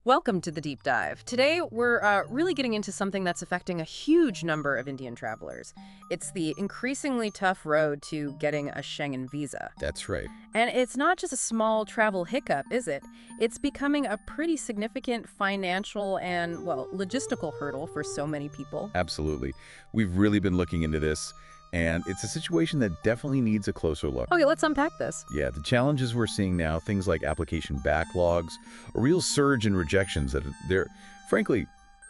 Welcome to the deep dive. Today, we're really getting into something that's affecting a huge number of Indian travelers. It's the increasingly tough road to getting a Schengen visa. That's right. And it's not just a small travel hiccup, is it? It's becoming a pretty significant financial and, well, logistical hurdle for so many people. Absolutely. We've really been looking into this, and it's a situation that definitely needs a closer look. Okay, let's unpack this. Yeah, the challenges we're seeing now, things like application backlogs, a real surge in rejections that they're, frankly,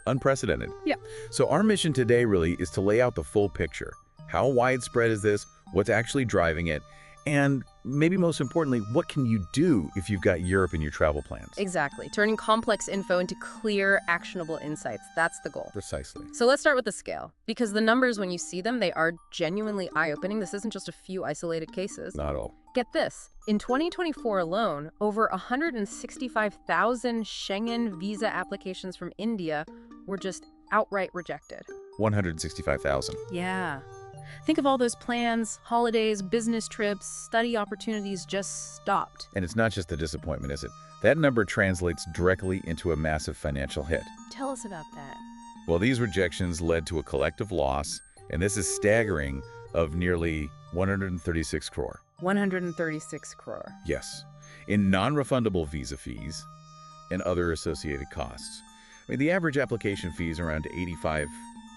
unprecedented. Yeah. So our mission today really is to lay out the full picture. How widespread is this? What's actually driving it? And maybe most importantly, what can you do if you've got Europe in your travel plans? Exactly. Turning complex info into clear, actionable insights. That's the goal. Precisely. So let's start with the scale, because the numbers, when you see them, they are genuinely eye-opening. This isn't just a few isolated cases. Not all. Get this. In 2024 alone, over 165,000 Schengen visa applications from India were just outright rejected. 165,000. Yeah. Think of all those plans, holidays, business trips, study opportunities just stopped. And it's not just a disappointment, is it? That number translates directly into a massive financial hit. Tell us about that. Well, these rejections led to a collective loss, and this is staggering, of nearly 136 crore. 136 crore. Yes, in non-refundable visa fees and other associated costs. I mean, the average application fee is around 85.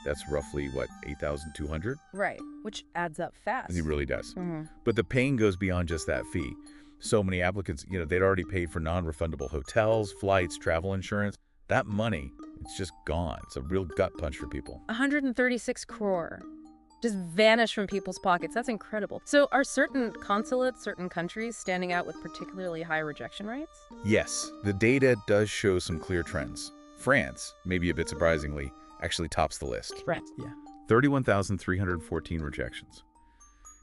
That's roughly, what, 8,200? Right, which adds up fast. It really does. Mhm. But the pain goes beyond just that fee. So many applicants, they'd already paid for non-refundable hotels, flights, travel insurance. That money, it's just gone. It's a real gut punch for people. 136 crore. Just vanish from people's pockets. That's incredible. So are certain consulates, certain countries standing out with particularly high rejection rates? Yes, the data does show some clear trends. France, maybe a bit surprisingly, actually tops the list. Right. Yeah. 31,314 rejections.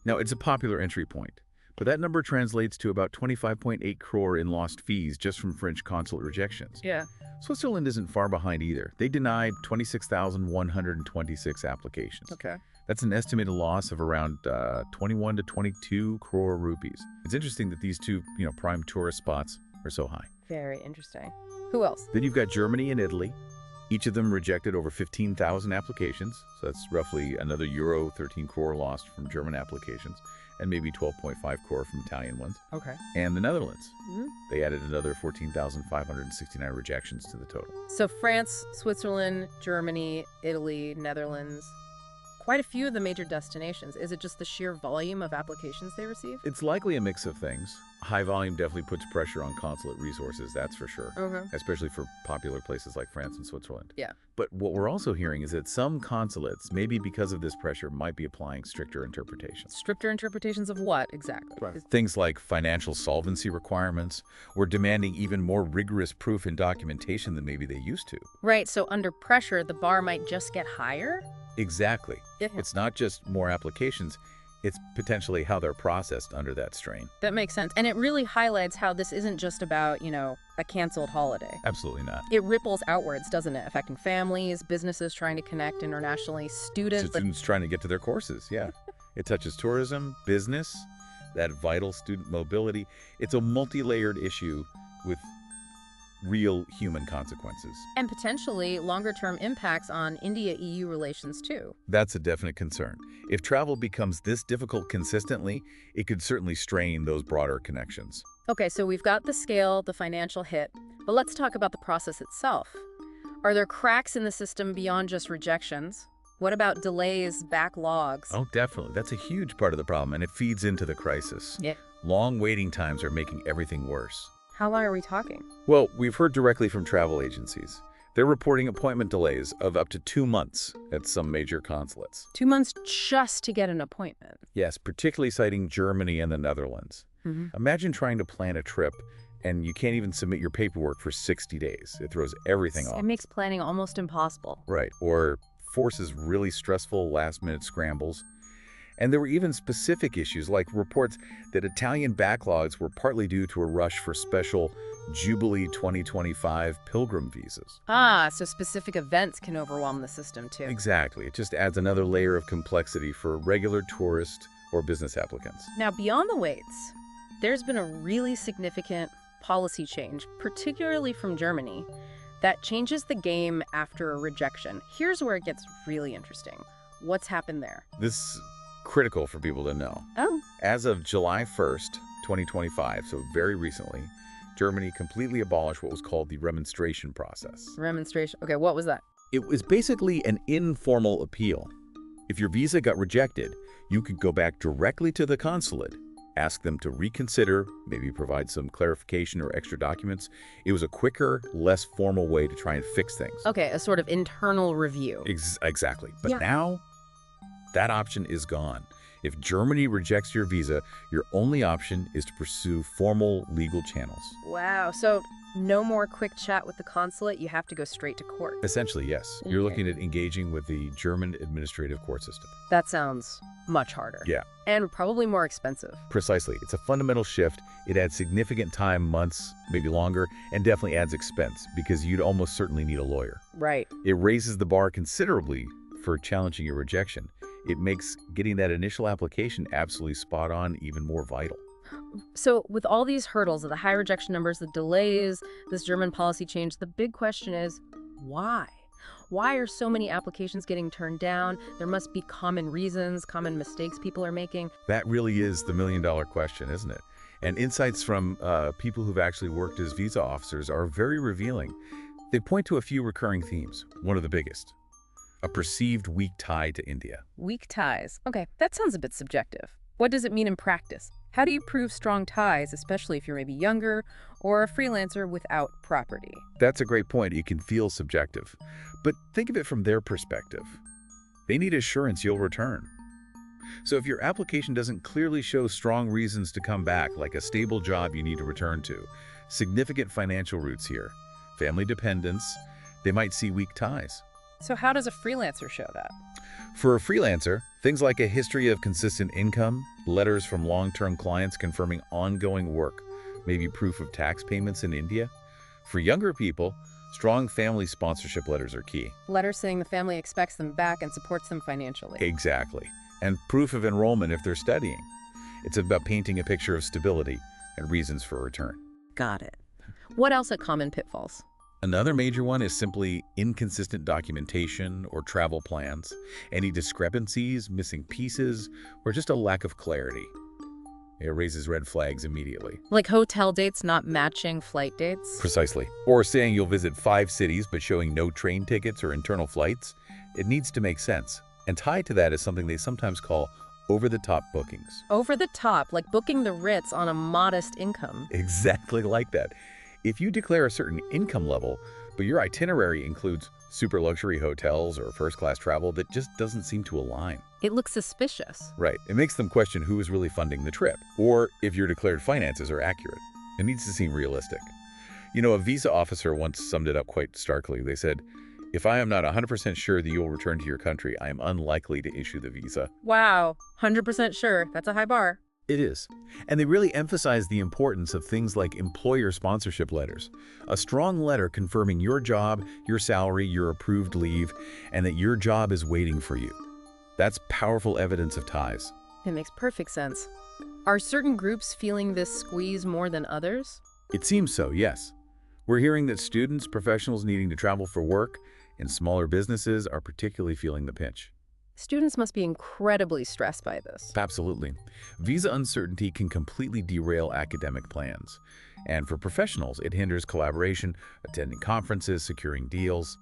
Now, it's a popular entry point, but that number translates to about 25.8 crore in lost fees just from French consulate rejections. Yeah. Switzerland isn't far behind either. They denied 26,126 applications. Okay. That's an estimated loss of around 21 to 22 crore rupees. It's interesting that these two, prime tourist spots are so high. Very interesting. Who else? Then you've got Germany and Italy. Each of them rejected over 15,000 applications, so that's roughly another euro 13 crore lost from German applications, and maybe 12.5 crore from Italian ones. Okay. And the Netherlands. Mhm. They added another 14,569 rejections to the total. So France, Switzerland, Germany, Italy, Netherlands, quite a few of the major destinations. Is it just the sheer volume of applications they receive? It's likely a mix of things. High volume definitely puts pressure on consulate resources, that's for sure. Okay. Especially for popular places like France and Switzerland. Yeah. But what we're also hearing is that some consulates, maybe because of this pressure, might be applying stricter interpretations. Stricter interpretations of what exactly? Things like financial solvency requirements, or demanding even more rigorous proof and documentation than maybe they used to. Right, so under pressure, the bar might just get higher? Exactly. Yeah. It's not just more applications, it's potentially how they're processed under that strain. That makes sense. And it really highlights how this isn't just about, a canceled holiday. Absolutely not. It ripples outwards, doesn't it? Affecting families, businesses trying to connect internationally, students. Students trying to get to their courses, yeah. It touches tourism, business, that vital student mobility. It's a multi-layered issue with real human consequences. And potentially longer-term impacts on India-EU relations, too. That's a definite concern. If travel becomes this difficult consistently, it could certainly strain those broader connections. Okay, so we've got the scale, the financial hit, but let's talk about the process itself. Are there cracks in the system beyond just rejections? What about delays, backlogs? Oh, definitely. That's a huge part of the problem, and it feeds into the crisis. Yeah. Long waiting times are making everything worse. How long are we talking? Well, we've heard directly from travel agencies. They're reporting appointment delays of up to 2 months at some major consulates. 2 months just to get an appointment. Yes, particularly citing Germany and the Netherlands. Imagine trying to plan a trip and you can't even submit your paperwork for 60 days. It throws everything off. It makes planning almost impossible. Right, or forces really stressful last-minute scrambles. And there were even specific issues, like reports that Italian backlogs were partly due to a rush for special Jubilee 2025 pilgrim visas. Ah, so specific events can overwhelm the system, too. Exactly. It just adds another layer of complexity for regular tourist or business applicants. Now, beyond the waits, there's been a really significant policy change, particularly from Germany. That changes the game after a rejection. Here's where it gets really interesting. What's happened there? This is critical for people to know. Oh. As of July 1st, 2025, so very recently, Germany completely abolished what was called the remonstration process. Remonstration. Okay, what was that? It was basically an informal appeal. If your visa got rejected, you could go back directly to the consulate, ask them to reconsider, maybe provide some clarification or extra documents. It was a quicker, less formal way to try and fix things. Okay, a sort of internal review. Exactly. But Yeah. now, that option is gone. If Germany rejects your visa, your only option is to pursue formal legal channels. Wow, so no more quick chat with the consulate, you have to go straight to court. Essentially, yes. You're Okay. looking at engaging with the German administrative court system. That sounds much harder. Yeah. And probably more expensive. Precisely. It's a fundamental shift. It adds significant time, months, maybe longer, and definitely adds expense because you'd almost certainly need a lawyer. Right. It raises the bar considerably for challenging your rejection. It makes getting that initial application absolutely spot on even more vital. So with all these hurdles, the high rejection numbers, the delays, this German policy change, the big question is why? Why are so many applications getting turned down? There must be common reasons, common mistakes people are making. That really is the million-dollar question, isn't it? And insights from people who've actually worked as visa officers are very revealing. They point to a few recurring themes, one of the biggest: a perceived weak tie to India. Weak ties. Okay, that sounds a bit subjective. What does it mean in practice? How do you prove strong ties, especially if you're maybe younger or a freelancer without property? That's a great point. It can feel subjective. But think of it from their perspective. They need assurance you'll return. So if your application doesn't clearly show strong reasons to come back, like a stable job you need to return to, significant financial roots here, family dependence, they might see weak ties. So how does a freelancer show that? For a freelancer, things like a history of consistent income, letters from long-term clients confirming ongoing work, maybe proof of tax payments in India. For younger people, strong family sponsorship letters are key. Letters saying the family expects them back and supports them financially. Exactly. And proof of enrollment if they're studying. It's about painting a picture of stability and reasons for return. Got it. What else are common pitfalls? Another major one is simply inconsistent documentation or travel plans, any discrepancies, missing pieces, or just a lack of clarity. It raises red flags immediately. Like hotel dates not matching flight dates? Precisely. Or saying you'll visit 5 cities but showing no train tickets or internal flights. It needs to make sense. And tied to that is something they sometimes call over-the-top bookings. Over the top, like booking the Ritz on a modest income. Exactly like that. If you declare a certain income level, but your itinerary includes super luxury hotels or first-class travel, that just doesn't seem to align. It looks suspicious. Right. It makes them question who is really funding the trip, or if your declared finances are accurate. It needs to seem realistic. You know, a visa officer once summed it up quite starkly. They said, "If I am not 100% sure that you will return to your country, I am unlikely to issue the visa." Wow, 100% sure. That's a high bar. It is. And they really emphasize the importance of things like employer sponsorship letters. A strong letter confirming your job, your salary, your approved leave, and that your job is waiting for you. That's powerful evidence of ties. It makes perfect sense. Are certain groups feeling this squeeze more than others? It seems so, yes. We're hearing that students, professionals needing to travel for work, and smaller businesses are particularly feeling the pinch. Students must be incredibly stressed by this. Absolutely. Visa uncertainty can completely derail academic plans. And for professionals, it hinders collaboration, attending conferences, securing deals.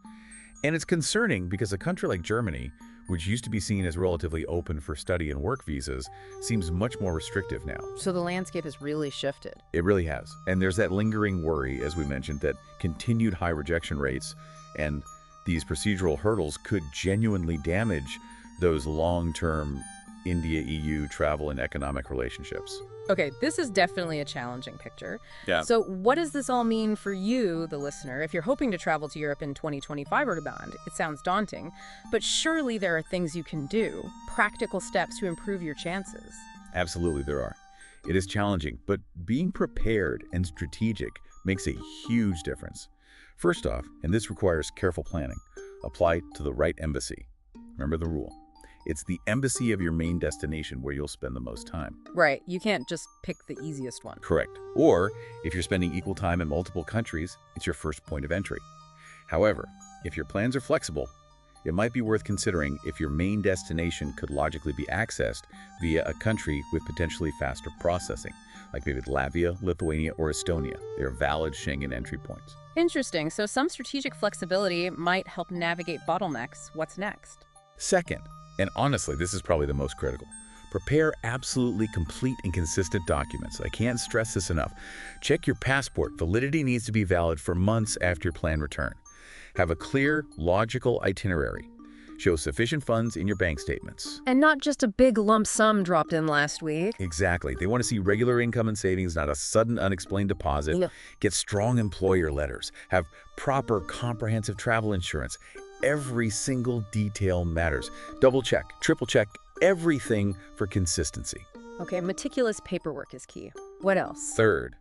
And it's concerning because a country like Germany, which used to be seen as relatively open for study and work visas, seems much more restrictive now. So the landscape has really shifted. It really has. And there's that lingering worry, as we mentioned, that continued high rejection rates and these procedural hurdles could genuinely damage those long-term India-EU travel and economic relationships. Okay, this is definitely a challenging picture. Yeah. So what does this all mean for you, the listener? If you're hoping to travel to Europe in 2025 or beyond, it sounds daunting, but surely there are things you can do, practical steps to improve your chances. Absolutely there are. It is challenging, but being prepared and strategic makes a huge difference. First off, and this requires careful planning, apply to the right embassy. Remember the rule. It's the embassy of your main destination where you'll spend the most time. Right, you can't just pick the easiest one. Correct. Or, if you're spending equal time in multiple countries, it's your first point of entry. However, if your plans are flexible, it might be worth considering if your main destination could logically be accessed via a country with potentially faster processing, like maybe Latvia, Lithuania, or Estonia. They are valid Schengen entry points. Interesting. So some strategic flexibility might help navigate bottlenecks. What's next? Second, and honestly, this is probably the most critical, prepare absolutely complete and consistent documents. I can't stress this enough. Check your passport. Validity needs to be valid for months after your planned return. Have a clear, logical itinerary. Show sufficient funds in your bank statements. And not just a big lump sum dropped in last week. Exactly. They want to see regular income and savings, not a sudden unexplained deposit. Yeah. Get strong employer letters. Have proper comprehensive travel insurance. Every single detail matters. Double check, triple check, everything for consistency. Okay, meticulous paperwork is key. What else? Third,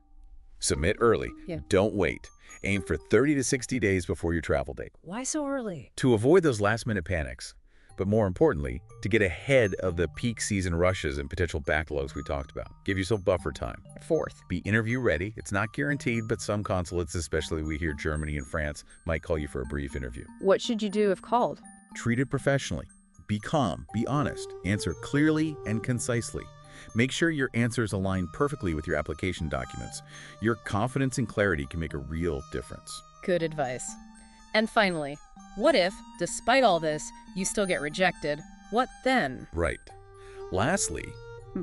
submit early. Yeah. Don't wait. Aim for 30 to 60 days before your travel date. Why so early? To avoid those last-minute panics, but more importantly, to get ahead of the peak season rushes and potential backlogs we talked about. Give yourself buffer time. Fourth. Be interview ready. It's not guaranteed, but some consulates, especially we hear Germany and France, might call you for a brief interview. What should you do if called? Treat it professionally. Be calm, be honest, answer clearly and concisely. Make sure your answers align perfectly with your application documents. Your confidence and clarity can make a real difference. Good advice. And finally, what if, despite all this, you still get rejected? What then? Right. Lastly,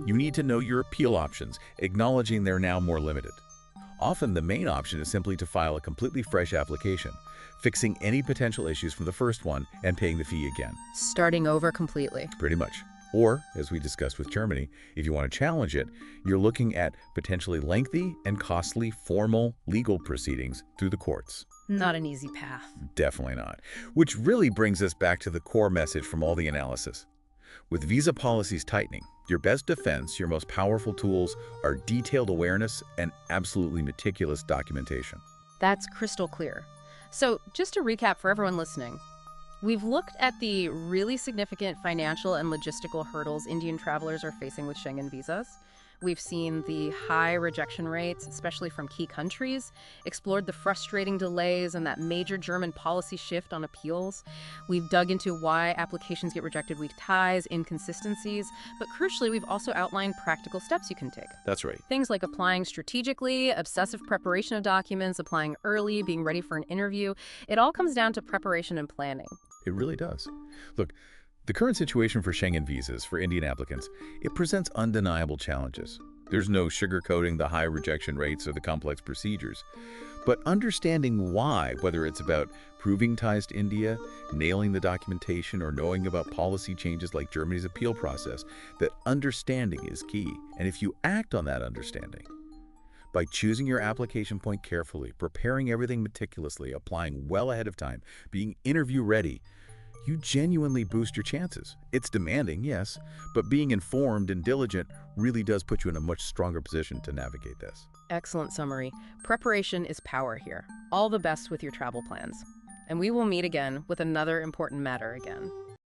you need to know your appeal options, acknowledging they're now more limited. Often the main option is simply to file a completely fresh application, fixing any potential issues from the first one and paying the fee again. Starting over completely. Pretty much. Or, as we discussed with Germany, if you want to challenge it, you're looking at potentially lengthy and costly formal legal proceedings through the courts. Not an easy path. Definitely not. Which really brings us back to the core message from all the analysis. With visa policies tightening, your best defense, your most powerful tools are detailed awareness and absolutely meticulous documentation. That's crystal clear. So, just to recap for everyone listening, we've looked at the really significant financial and logistical hurdles Indian travelers are facing with Schengen visas. We've seen the high rejection rates, especially from key countries, explored the frustrating delays and that major German policy shift on appeals. We've dug into why applications get rejected, weak ties, inconsistencies, but crucially, we've also outlined practical steps you can take. That's right. Things like applying strategically, obsessive preparation of documents, applying early, being ready for an interview. It all comes down to preparation and planning. It really does. Look, the current situation for Schengen visas for Indian applicants, it presents undeniable challenges. There's no sugarcoating the high rejection rates or the complex procedures. But understanding why, whether it's about proving ties to India, nailing the documentation, or knowing about policy changes like Germany's appeal process, that understanding is key. And if you act on that understanding, by choosing your application point carefully, preparing everything meticulously, applying well ahead of time, being interview ready, you genuinely boost your chances. It's demanding, yes, but being informed and diligent really does put you in a much stronger position to navigate this. Excellent summary. Preparation is power here. All the best with your travel plans. And we will meet again with another important matter again.